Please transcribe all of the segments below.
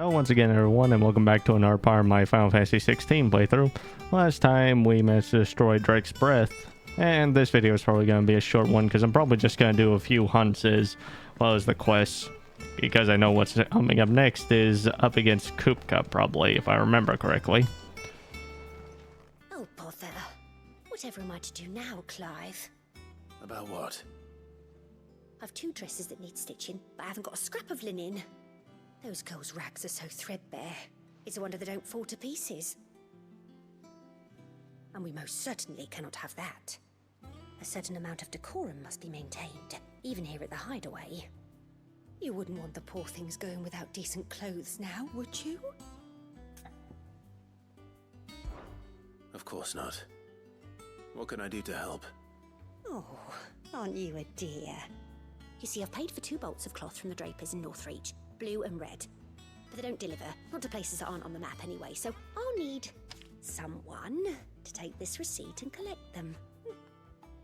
Once again everyone, and welcome back to another part of my Final Fantasy 16 playthrough. Last time we managed to destroy Drake's Breath, and this video is probably going to be a short one because I'm probably just going to do a few hunts as well as the quests, because I know what's coming up next is up against Kupka, probably, if I remember correctly. Oh, bother. Whatever am I to do now, Clive? About what? I've 2 dresses that need stitching, but I haven't got a scrap of linen. Those girls' rags are so threadbare. It's a wonder they don't fall to pieces. And we most certainly cannot have that. A certain amount of decorum must be maintained, even here at the hideaway. You wouldn't want the poor things going without decent clothes now, would you? Of course not. What can I do to help? Oh, aren't you a dear? You see, I've paid for 2 bolts of cloth from the drapers in Northreach, blue and red. But they don't deliver, not to places that aren't on the map anyway, so I'll need someone to take this receipt and collect them.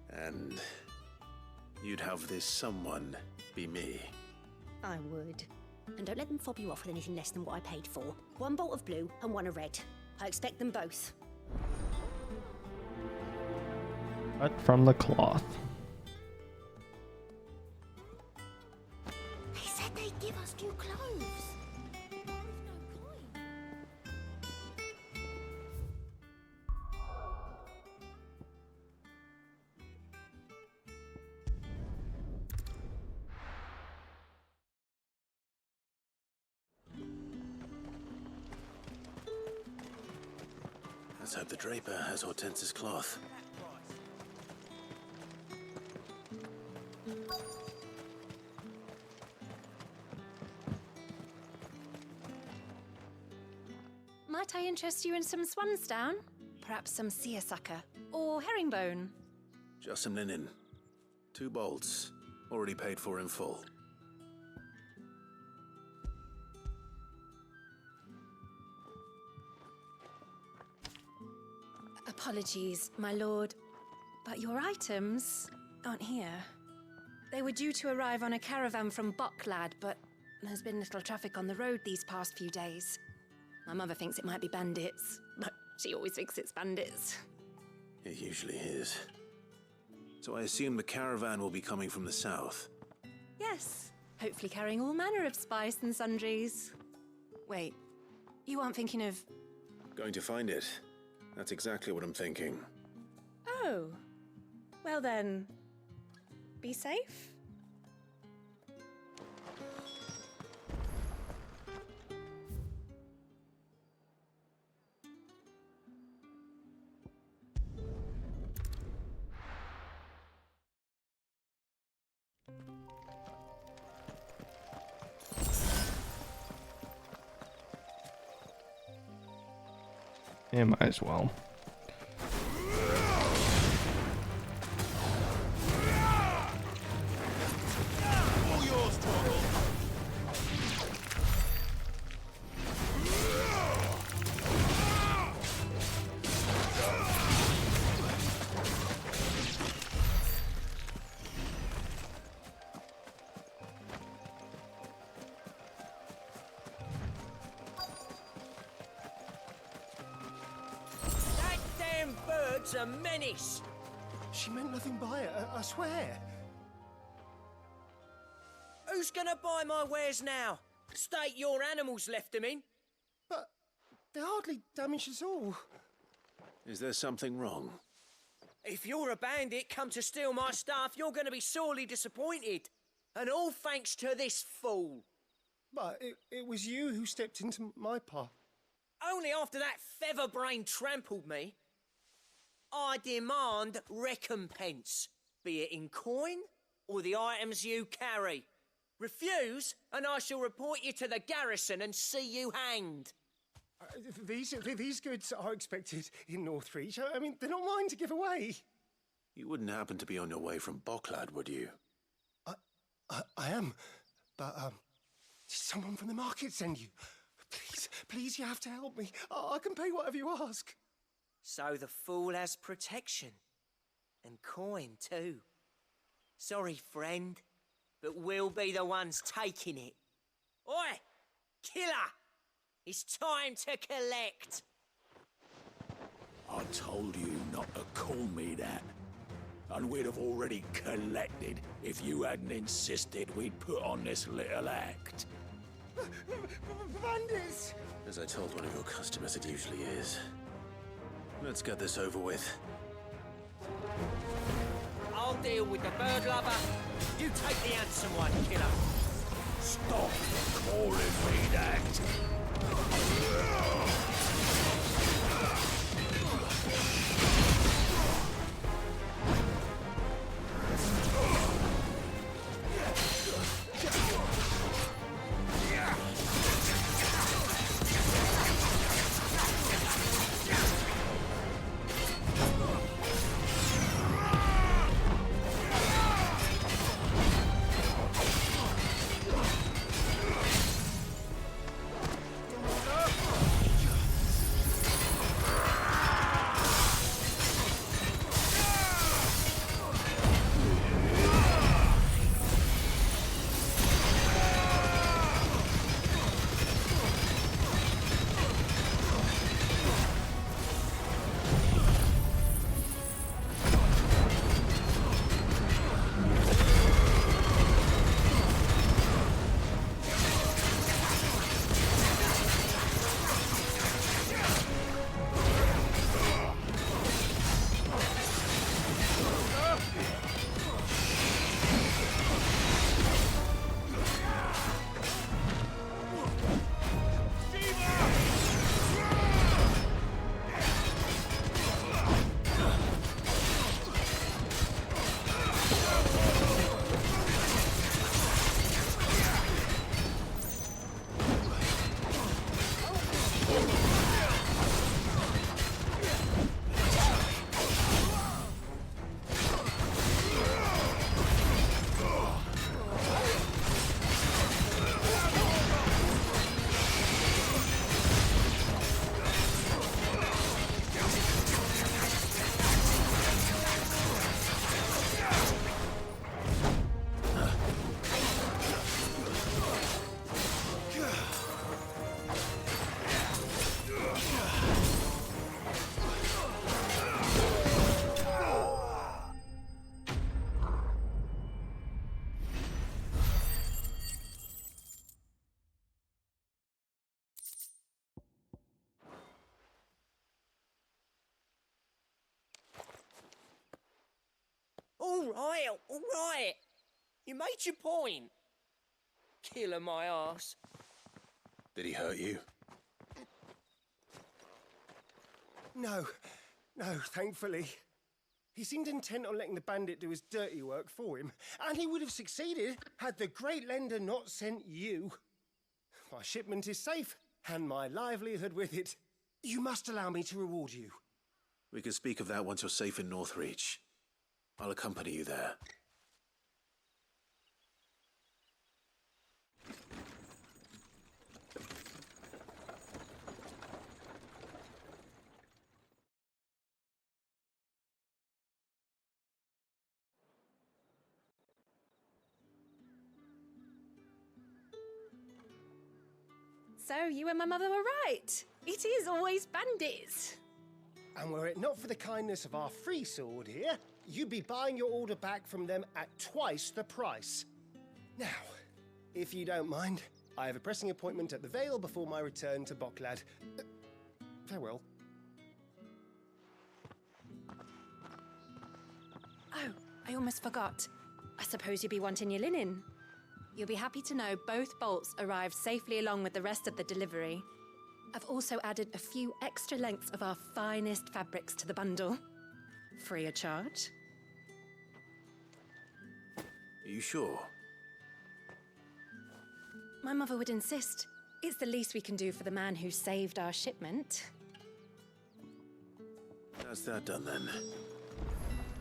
And you'd have this someone be me. I would. And don't let them fob you off with anything less than what I paid for. 1 bolt of blue and 1 of red. I expect them both. Cut from the cloth. They said they'd give us new clothes. Let's hope the draper has Hortense's cloth. Might I interest you in some swansdown? Perhaps some seersucker or herringbone? Just some linen. 2 bolts. Already paid for in full. Apologies, my lord, but your items aren't here. They were due to arrive on a caravan from Boklad, but there's been little traffic on the road these past few days. My mother thinks it might be bandits, but she always thinks it's bandits. It usually is. So I assume the caravan will be coming from the south. Yes, hopefully carrying all manner of spice and sundries. Wait, you aren't thinking of... Going to find it. That's exactly what I'm thinking. Oh, well then, be safe. Yeah, might as well. A menace. She meant nothing by it, I swear. Who's gonna buy my wares now? State your animals left them in. But they're hardly damaged at all. Is there something wrong? If you're a bandit come to steal my stuff, you're gonna be sorely disappointed. And all thanks to this fool. But it was you who stepped into my path. Only after that feather-brain trampled me. I demand recompense, be it in coin or the items you carry. Refuse, and I shall report you to the garrison and see you hanged. These goods are expected in Northreach. I mean, they're not mine to give away. You wouldn't happen to be on your way from Boklad, would you? I am, but did someone from the market send you? Please, you have to help me. I can pay whatever you ask. So the fool has protection. And coin, too. Sorry, friend, but we'll be the ones taking it. Oi! Killer! It's time to collect. I told you not to call me that. And we'd have already collected if you hadn't insisted we'd put on this little act. Bandits! As I told one of your customers, it usually is. Let's get this over with. I'll deal with the bird lover. You take the handsome one, killer. Stop calling me that! All right. You made your point. Killer my ass. Did he hurt you? No, thankfully. He seemed intent on letting the bandit do his dirty work for him, and he would have succeeded had the Great Lender not sent you. My shipment is safe, and my livelihood with it. You must allow me to reward you. We can speak of that once you're safe in Northreach. I'll accompany you there. So you and my mother were right. It is always bandits. And were it not for the kindness of our free sword here, you'd be buying your order back from them at twice the price. Now, if you don't mind, I have a pressing appointment at the Vale before my return to Boklad. Farewell. Oh, I almost forgot. I suppose you'll be wanting your linen. You'll be happy to know both bolts arrived safely along with the rest of the delivery. I've also added a few extra lengths of our finest fabrics to the bundle. Free of charge. Are you sure? My mother would insist. It's the least we can do for the man who saved our shipment. That's that done then.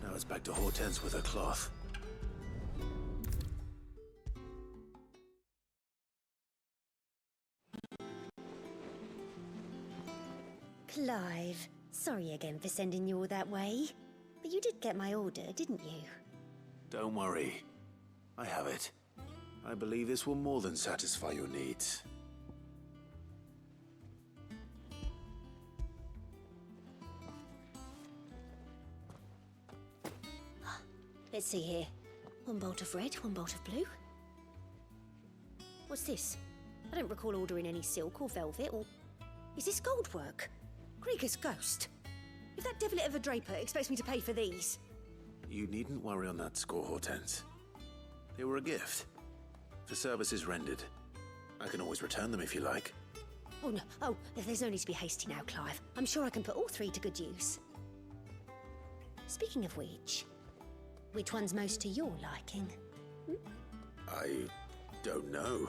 Now it's back to Hortense with her cloth. Clive, sorry again for sending you all that way. But you did get my order, didn't you? Don't worry. I have it. I believe this will more than satisfy your needs. Let's see here. One bolt of red, one bolt of blue. What's this? I don't recall ordering any silk or velvet or... Is this gold work? Krieger's ghost. If that devilit of a draper expects me to pay for these... You needn't worry on that score, Hortense. They were a gift. For services rendered. I can always return them if you like. Oh, no. Oh, there's no need to be hasty now, Clive. I'm sure I can put all three to good use. Speaking of which one's most to your liking? I don't know.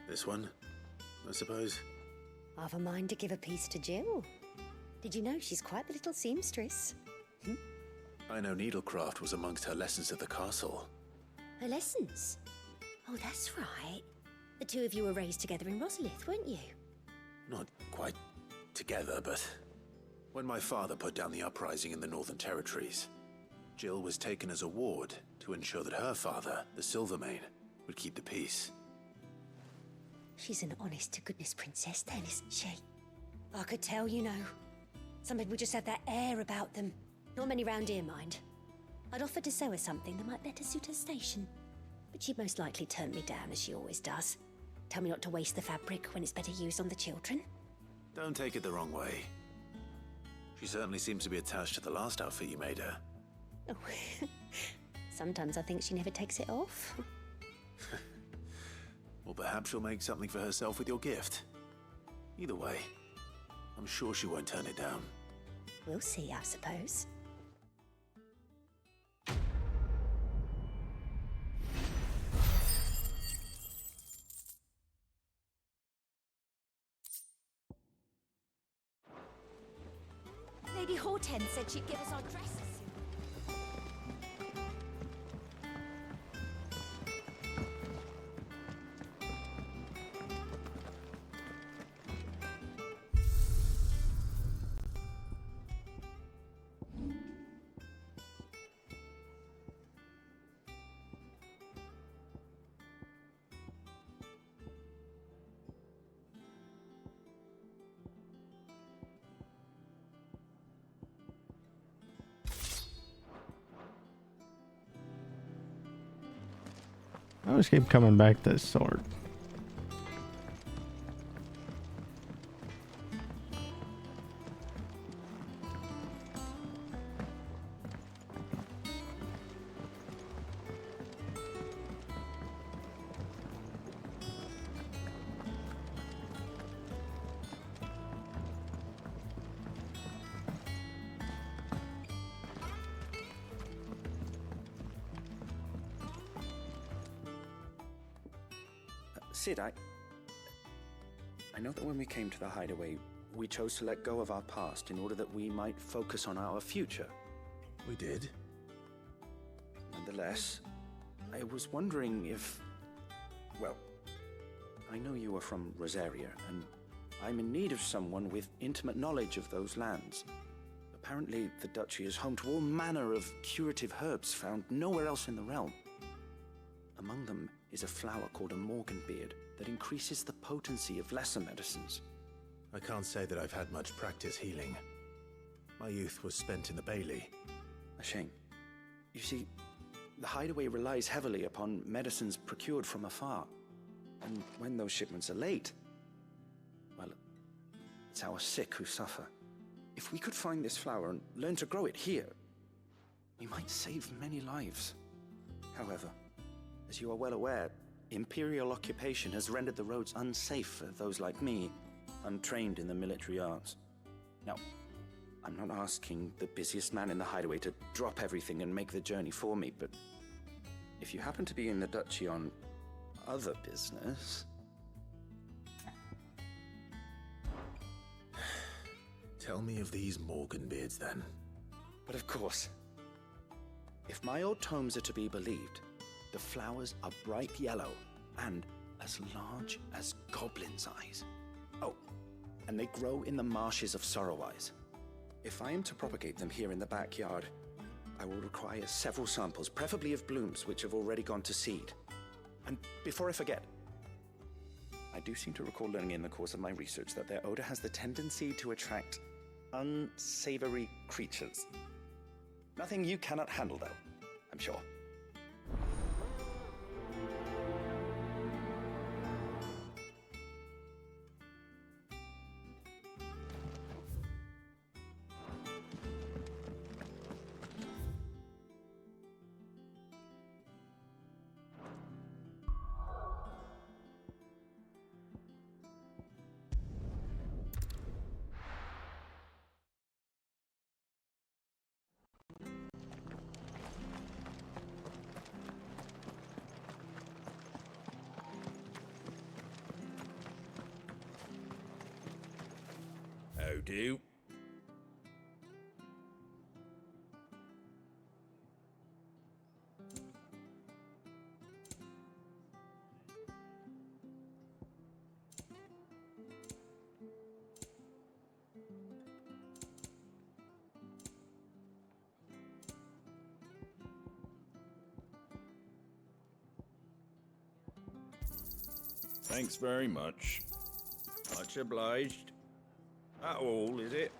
This one, I suppose. I've a mind to give a piece to Jill. Did you know she's quite the little seamstress? I know needlecraft was amongst her lessons at the castle. Her lessons? Oh, that's right. The two of you were raised together in Rosalith, weren't you? Not quite together, but when my father put down the uprising in the Northern Territories, Jill was taken as a ward to ensure that her father, the Silvermane, would keep the peace. She's an honest-to-goodness princess then, isn't she? I could tell, you know. Some people just have that air about them. Not many round here, mind. I'd offered to sew her something that might better suit her station. But she'd most likely turn me down, as she always does. Tell me not to waste the fabric when it's better used on the children. Don't take it the wrong way. She certainly seems to be attached to the last outfit you made her. Oh, sometimes I think she never takes it off. Or perhaps she'll make something for herself with your gift. Either way, I'm sure she won't turn it down. We'll see, I suppose. Lady Hortense said she'd give us our dresses. I always keep coming back to this sword. Cid, I know that when we came to the hideaway, we chose to let go of our past in order that we might focus on our future. We did? Nonetheless, I was wondering if... Well, I know you are from Rosaria, and I'm in need of someone with intimate knowledge of those lands. Apparently, the Duchy is home to all manner of curative herbs found nowhere else in the realm. Among them is a flower called a Morganbeard that increases the potency of lesser medicines. I can't say that I've had much practice healing. My youth was spent in the Bailey. A shame. You see, the hideaway relies heavily upon medicines procured from afar. And when those shipments are late, well, it's our sick who suffer. If we could find this flower and learn to grow it here, we might save many lives. However, as you are well aware, Imperial occupation has rendered the roads unsafe for those like me, untrained in the military arts. Now, I'm not asking the busiest man in the hideaway to drop everything and make the journey for me, but if you happen to be in the Duchy on other business... Tell me of these Morganbeards, then. But of course, if my old tomes are to be believed, the flowers are bright yellow and as large as goblins' eyes. Oh, and they grow in the marshes of Sorrowwise. If I am to propagate them here in the backyard, I will require several samples, preferably of blooms which have already gone to seed. And before I forget, I do seem to recall learning in the course of my research that their odor has the tendency to attract unsavory creatures. Nothing you cannot handle, though, I'm sure. How do? Thanks very much. Much obliged. That all, is it?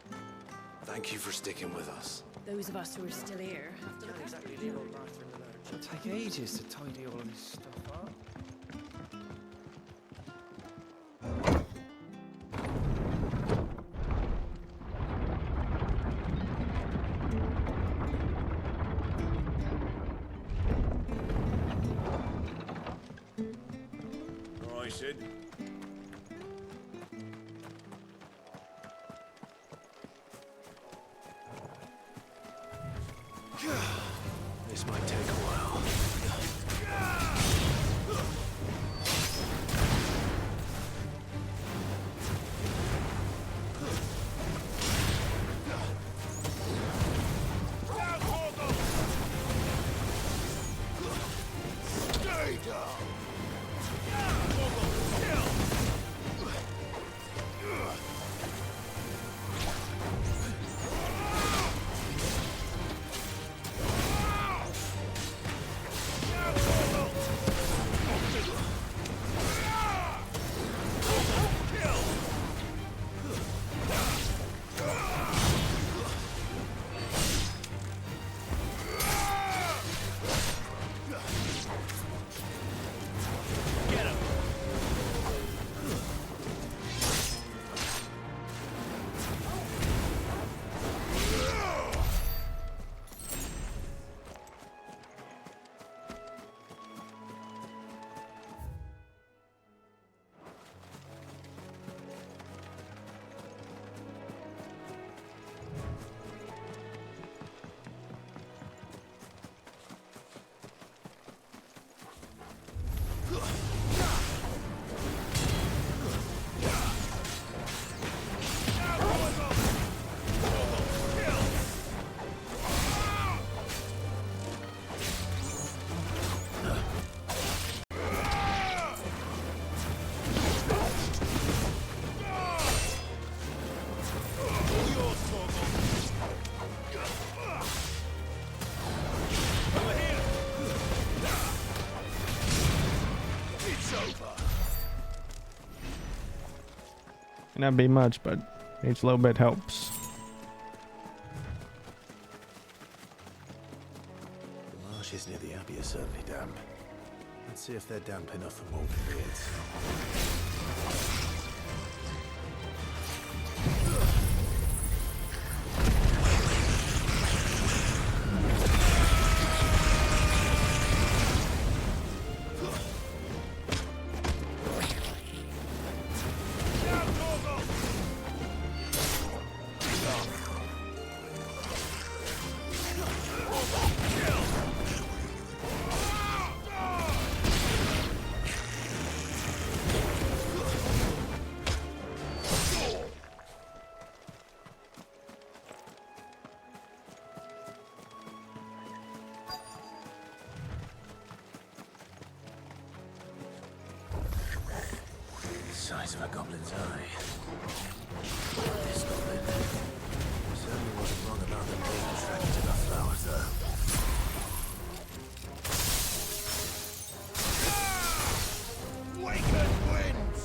Thank you for sticking with us. Those of us who are still here have to look after you. It'll take ages to tidy all of this stuff up. Right, Sid. This might take a while. Stay down! May not be much, but each little bit helps. The marshes near the Abbey are certainly damp. Let's see if they're damp enough for molded beards. Size of a goblin's eye. This goblin certainly wasn't wrong about them being attracted to the flowers, though. Waken winds!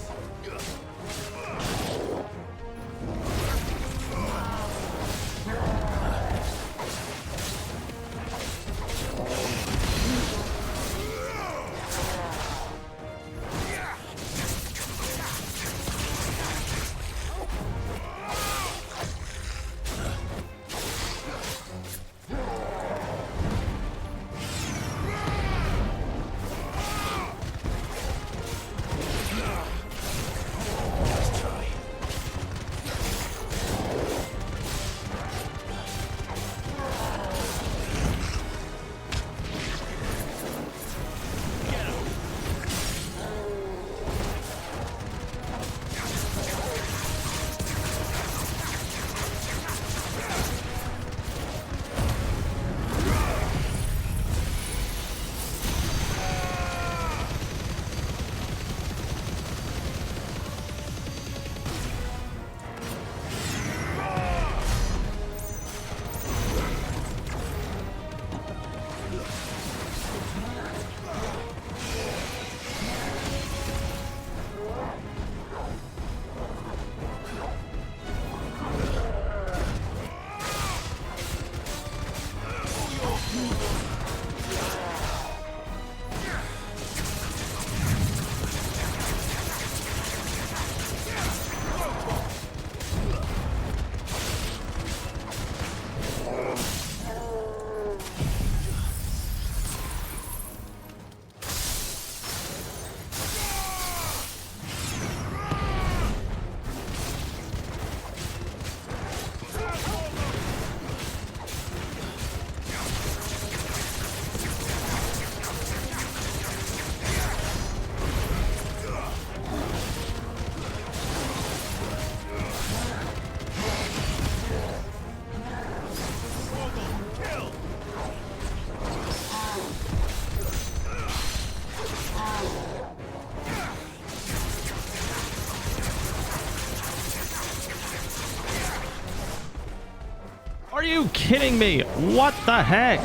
you kidding me? What the heck?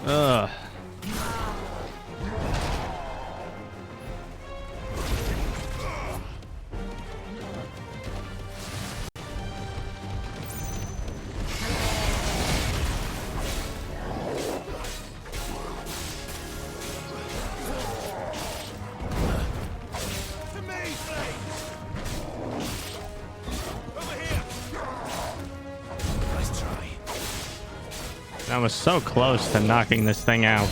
Ugh. I was so close to knocking this thing out.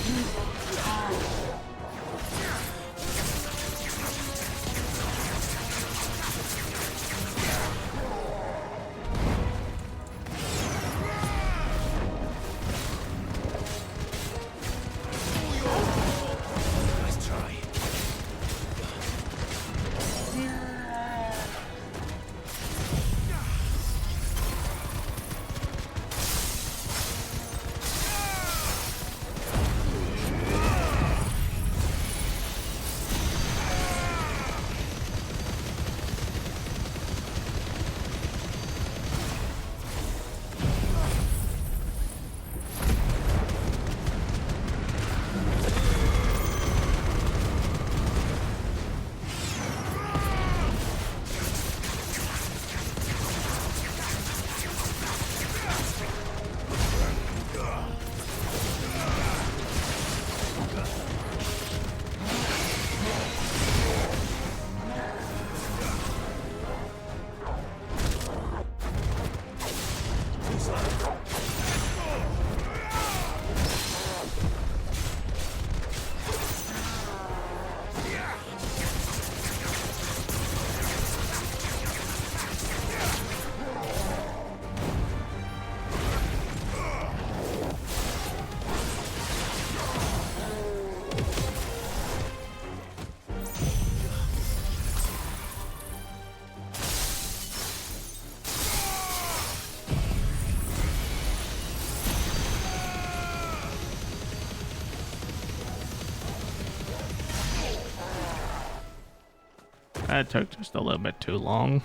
That took just a little bit too long.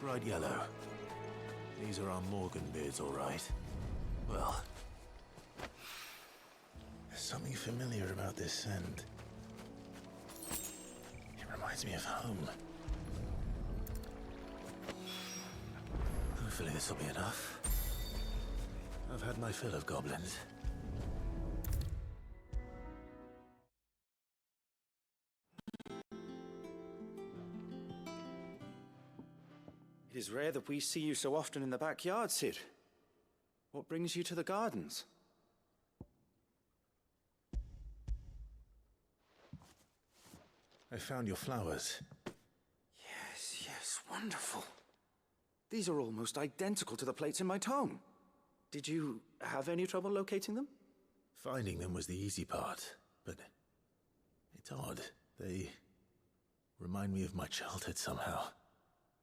Bright yellow. These are our Morgan beards, all right. Well, there's something familiar about this scent. It reminds me of home. Hopefully this will be enough. I've had my fill of goblins. It is rare that we see you so often in the backyard, Cid. What brings you to the gardens? I found your flowers. Yes, wonderful. These are almost identical to the plates in my tome. Did you have any trouble locating them? Finding them was the easy part, but it's odd. They remind me of my childhood somehow.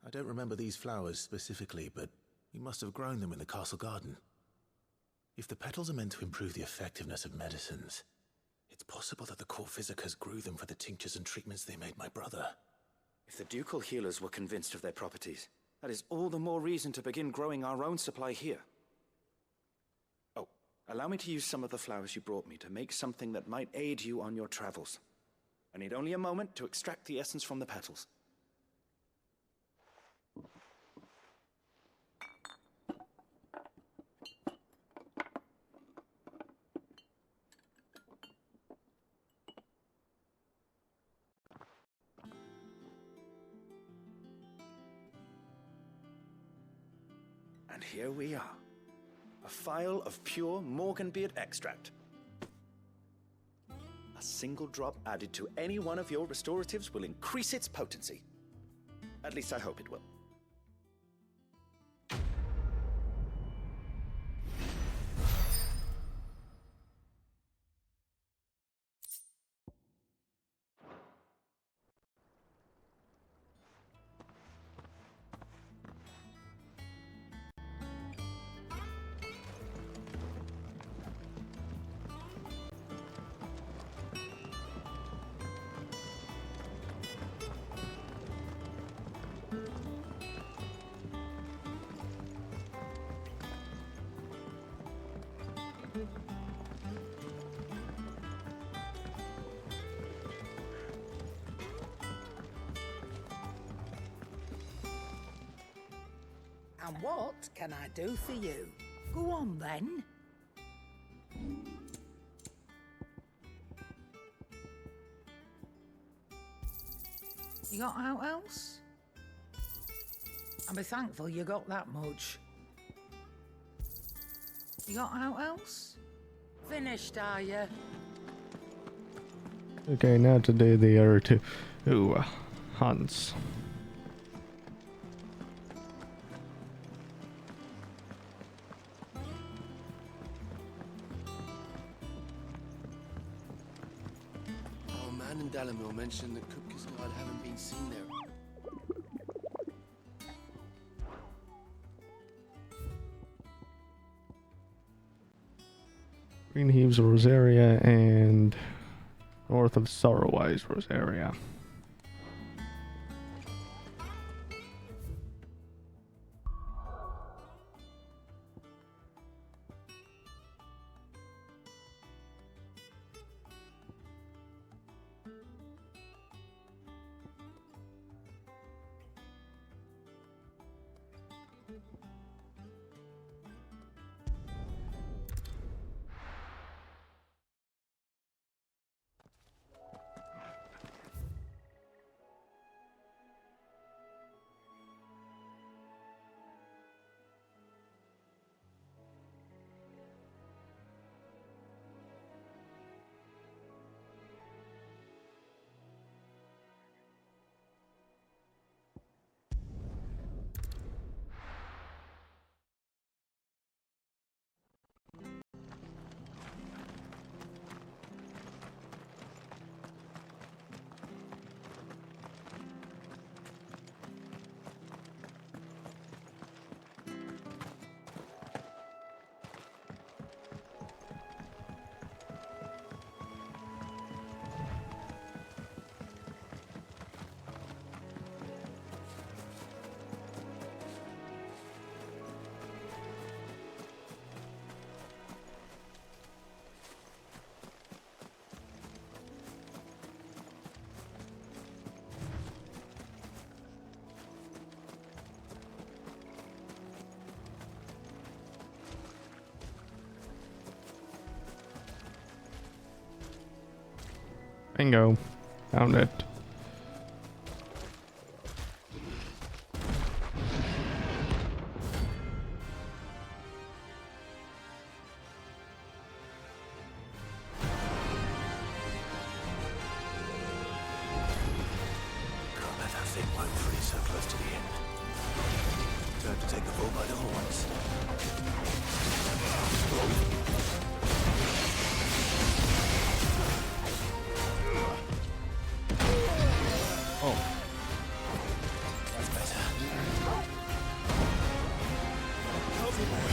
I don't remember these flowers specifically, but we must have grown them in the castle garden. If the petals are meant to improve the effectiveness of medicines, it's possible that the court physicers grew them for the tinctures and treatments they made my brother. If the ducal healers were convinced of their properties, that is all the more reason to begin growing our own supply here. Oh, allow me to use some of the flowers you brought me to make something that might aid you on your travels. I need only a moment to extract the essence from the petals. And here we are. A phial of pure Morganbeard extract. A single drop added to any one of your restoratives will increase its potency. At least I hope it will. And what can I do for you? Go on then. You got out else? I'll be thankful you got that much. You got out else? Finished, are you? Okay, now to do the other two hunts. Our man in Dalamil mentioned that Kupka's guard haven't been seen there. Greenheaves Rosaria and north of Sorrowwise Rosaria. Bingo. Found it. Can't let that thing wipe free so close to the end. Time to take the bull by the horns. That's better. Help me, boy.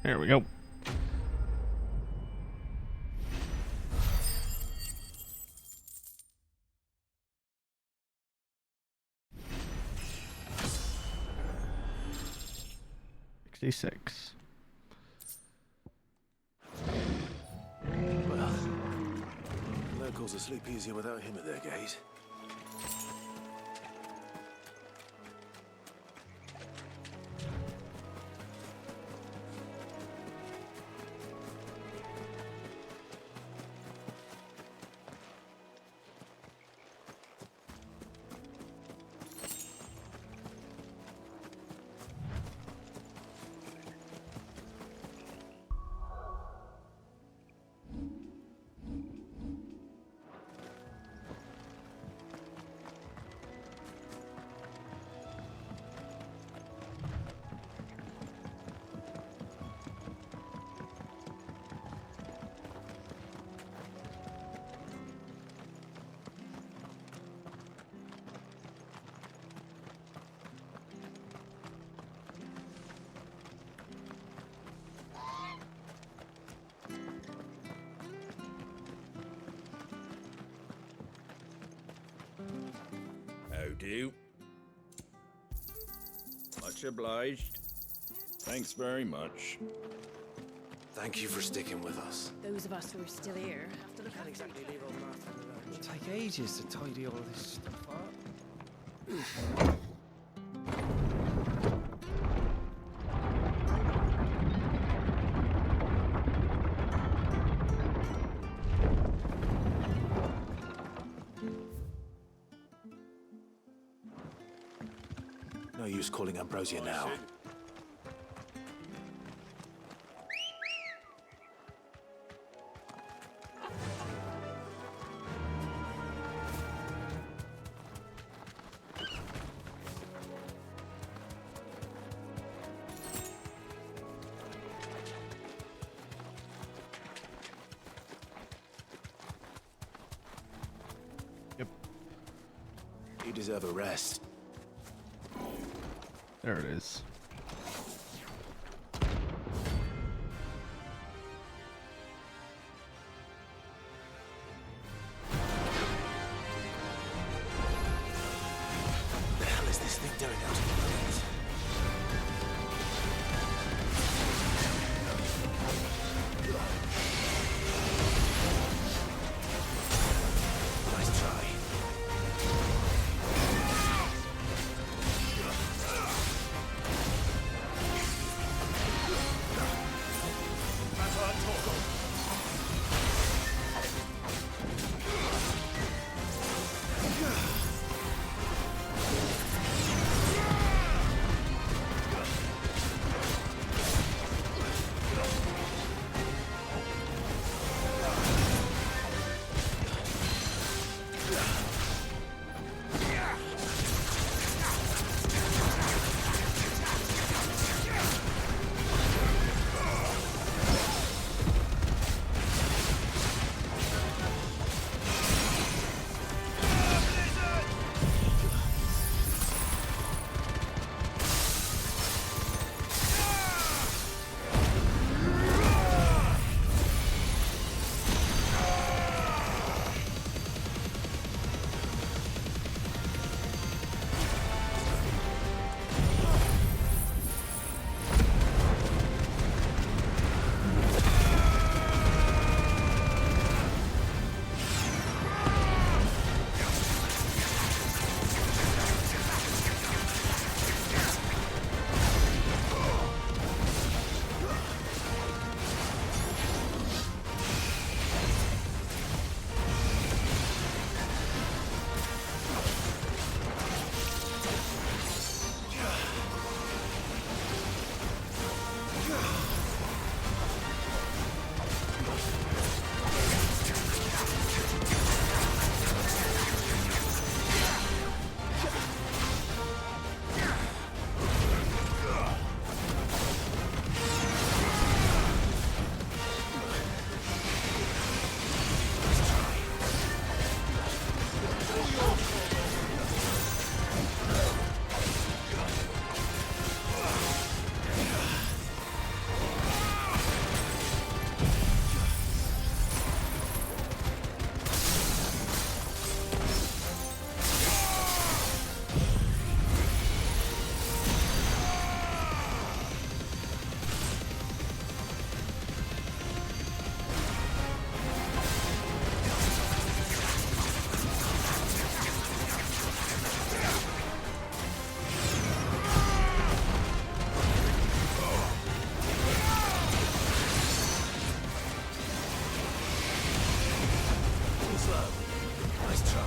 There we go. $66. Well, locals will sleep easier without him at their gate. How do? Much obliged. Thanks very much. Thank you for sticking with us. Those of us who are still here have to look Can't after exactly each leave old Martha alone. It'll take ages to tidy all this stuff up. No use calling Ambrosia now. Yep. You deserve a rest. There it is. What the hell is this thing doing out in the ruins? Nice try. Nice try.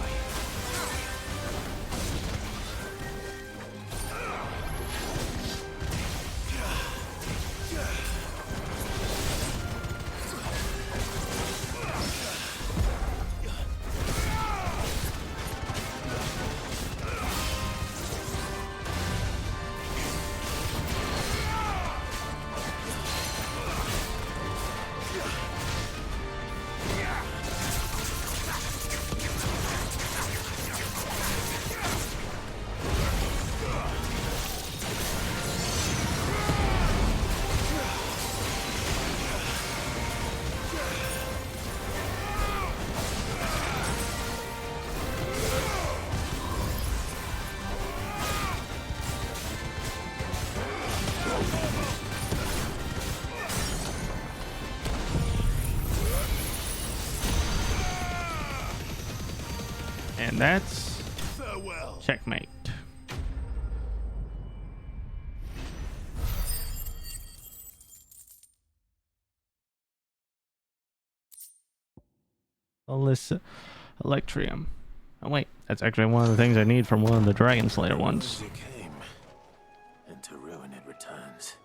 And that's checkmate. Alyssa Electrium. Oh wait, that's actually one of the things I need from one of the Dragon Slayer ones. It came, and to ruin it returns.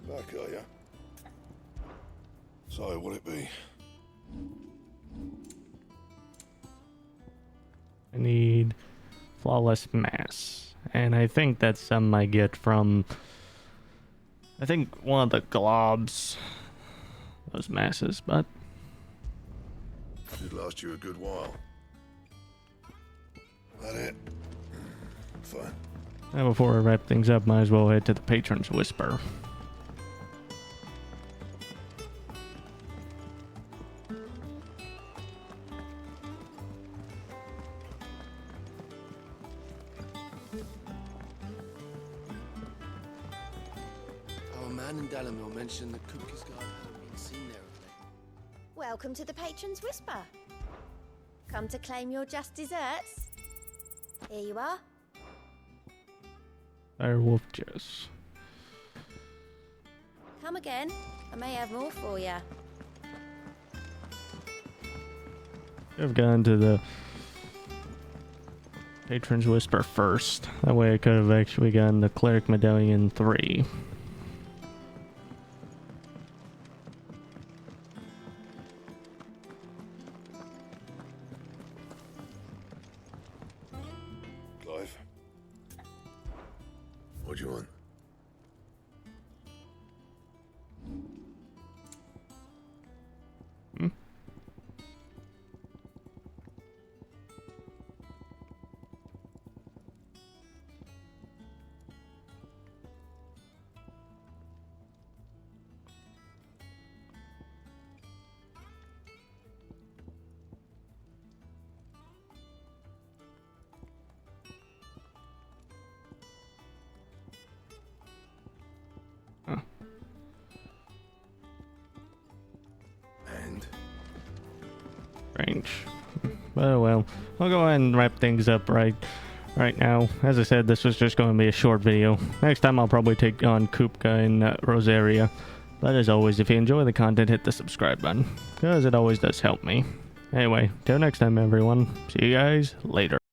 Back, are ya? So, what'll it be? I need Flawless Mass. And I think that's something I get from, I think, one of the globs. Those masses, but Should last you a good while. That it? Fine. now before I wrap things up, might as well head to the Patron's Whisper. Our man in Dalamil mentioned that Kupka's guard hadn't been seen there of late. Welcome to the Patron's Whisper. Come to claim your just desserts? Here you are. Firewolf Jess. Come again. I may have more for you. I've gone to the Patron's Whisper first. That way I could have actually gotten the Cleric Medallion 3. Clive? What do you want? Hmm? And? Range. Oh well, I'll go ahead and wrap things up right now. As I said, this was just going to be a short video. Next time I'll probably take on Kupka and Rosaria. But as always, if you enjoy the content, hit the subscribe button, because it always does help me. Anyway, till next time everyone, see you guys later.